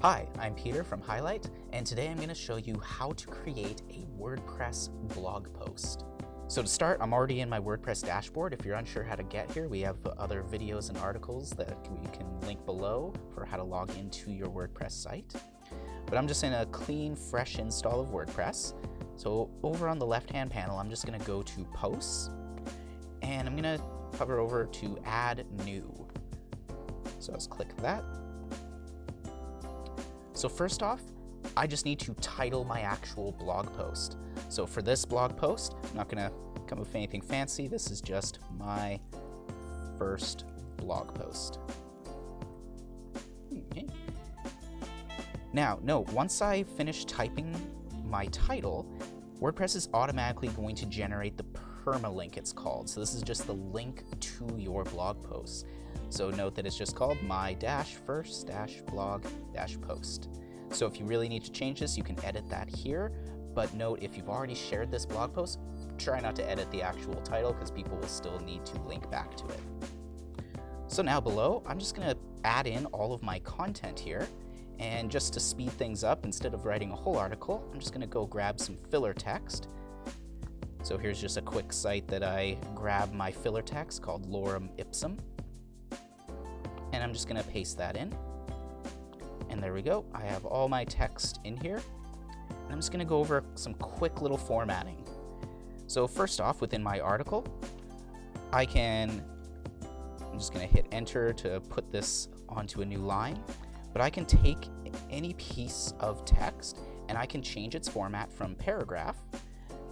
Hi, I'm Peter from Hiilite, and today I'm going to show you how to create a WordPress blog post. So to start, I'm already in my WordPress dashboard. If you're unsure how to get here, we have other videos and articles that we can link below for how to log into your WordPress site. But I'm just in a clean, fresh install of WordPress. So over on the left-hand panel, I'm just going to go to Posts, and I'm going to hover over to Add New. So let's click that. So first off, I just need to title my actual blog post. So for this blog post, I'm not going to come up with anything fancy. This is just my first blog post. Okay. Now, note, once I finish typing my title, WordPress is automatically going to generate the permalink, it's called. So this is just the link to your blog post. So note that it's just called my-first-blog-post. So if you really need to change this, you can edit that here. But note, if you've already shared this blog post, try not to edit the actual title because people will still need to link back to it. So now below, I'm just going to add in all of my content here. And just to speed things up, instead of writing a whole article, I'm just going to go grab some filler text. So here's just a quick site that I grabbed my filler text called Lorem Ipsum. And I'm just going to paste that in. And there we go. I have all my text in here. And I'm just going to go over some quick little formatting. So first off, within my article, I'm just going to hit enter to put this onto a new line. But I can take any piece of text and I can change its format from paragraph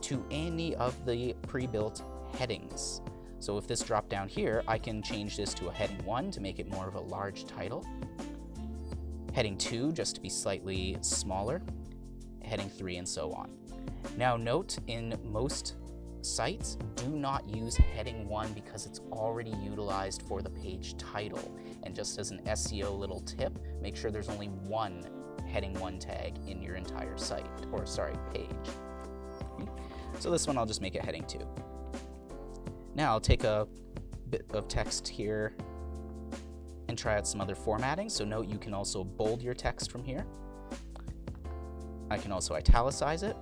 to any of the pre-built headings. So if this drop down here, I can change this to a heading 1 to make it more of a large title, heading 2 just to be slightly smaller, heading 3, and so on. Now note, in most sites, do not use heading 1 because it's already utilized for the page title. And just as an SEO little tip, make sure there's only one heading 1 tag in your entire site, or sorry, page. So this one, I'll just make it heading 2. Now I'll take a bit of text here and try out some other formatting. So note, you can also bold your text from here. I can also italicize it.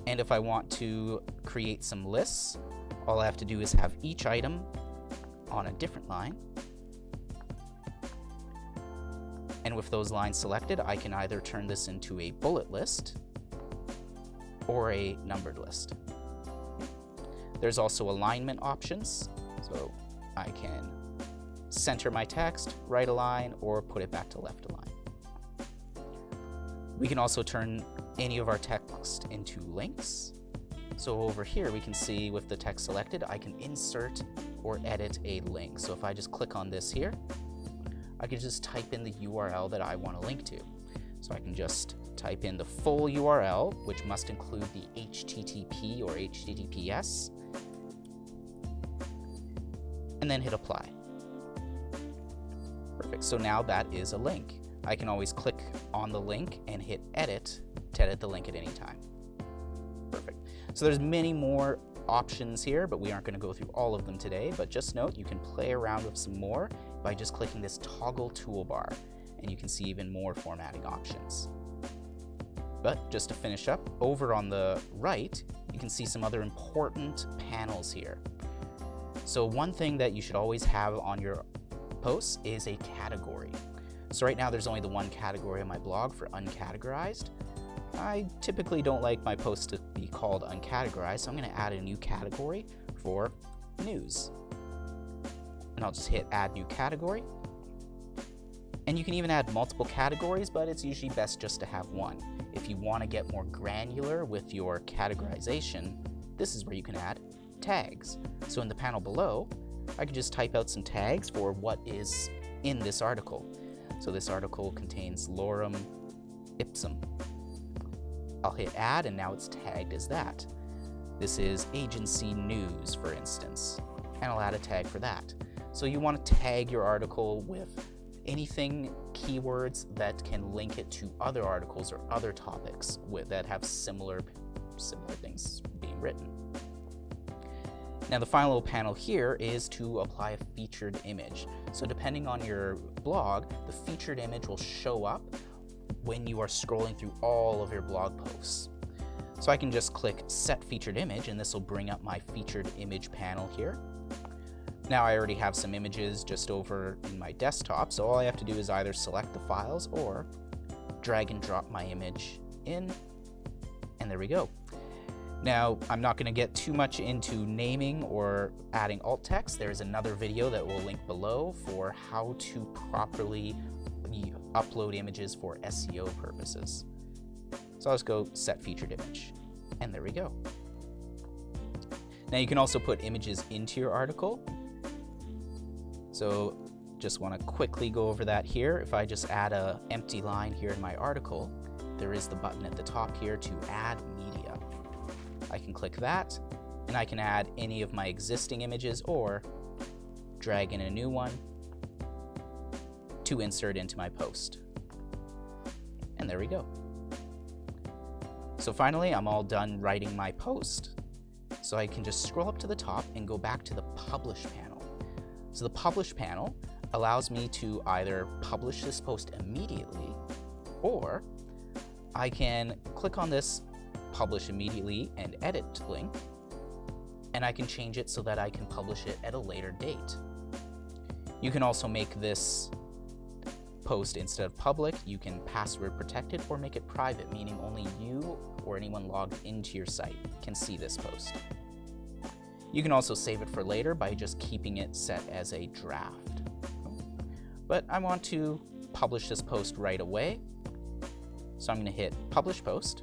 And if I want to create some lists, all I have to do is have each item on a different line. And with those lines selected, I can either turn this into a bullet list or a numbered list. There's also alignment options, so I can center my text, right align, or put it back to left align. We can also turn any of our text into links. So over here we can see with the text selected, I can insert or edit a link. So if I just click on this here, I can just type in the URL that I want to link to. So I can just type in the full URL, which must include the HTTP or HTTPS, and then hit apply. Perfect, so now that is a link. I can always click on the link and hit edit to edit the link at any time. Perfect. So there's many more options here, but we aren't going to go through all of them today. But just note, you can play around with some more by just clicking this toggle toolbar, and you can see even more formatting options. But just to finish up, over on the right, you can see some other important panels here. So one thing that you should always have on your posts is a category. So right now there's only the one category on my blog for uncategorized. I typically don't like my posts to be called uncategorized, so I'm going to add a new category for news. And I'll just hit add new category. And you can even add multiple categories, but it's usually best just to have one. If you want to get more granular with your categorization, this is where you can add tags. So in the panel below, I can just type out some tags for what is in this article. So this article contains Lorem Ipsum. I'll hit add, and now it's tagged as that. This is agency news, for instance, and I'll add a tag for that. So you want to tag your article with anything, keywords that can link it to other articles or other topics that have similar things being written. Now the final little panel here is to apply a featured image. So depending on your blog, the featured image will show up when you are scrolling through all of your blog posts. So I can just click Set Featured Image, and this will bring up my featured image panel here. Now I already have some images just over in my desktop, so all I have to do is either select the files or drag and drop my image in, and there we go. Now, I'm not going to get too much into naming or adding alt text. There's another video that we'll link below for how to properly upload images for SEO purposes. So I'll just go Set Featured Image, and there we go. Now you can also put images into your article. So just want to quickly go over that here. If I just add an empty line here in my article, there is the button at the top here to add media. I can click that, and I can add any of my existing images or drag in a new one to insert into my post. And there we go. So finally, I'm all done writing my post. So I can just scroll up to the top and go back to the Publish panel. So the Publish panel allows me to either publish this post immediately, or I can click on this Publish Immediately and Edit link, and I can change it so that I can publish it at a later date. You can also make this post, instead of public, you can password protect it or make it private, meaning only you or anyone logged into your site can see this post. You can also save it for later by just keeping it set as a draft. But I want to publish this post right away, so I'm going to hit Publish Post.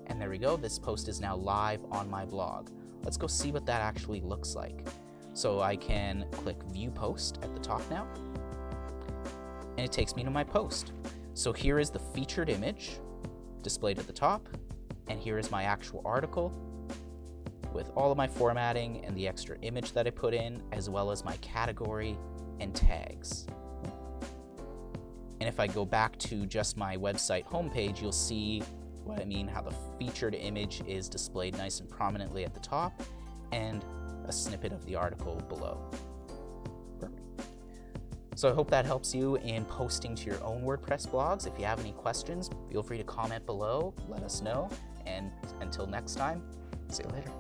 And there we go, this post is now live on my blog. Let's go see what that actually looks like. So I can click View Post at the top now, and it takes me to my post. So here is the featured image displayed at the top, and here is my actual article with all of my formatting and the extra image that I put in, as well as my category and tags. And if I go back to just my website homepage, you'll see what I mean, how the featured image is displayed nice and prominently at the top, and a snippet of the article below. Perfect. So I hope that helps you in posting to your own WordPress blogs. If you have any questions, feel free to comment below, let us know, and until next time, see you later.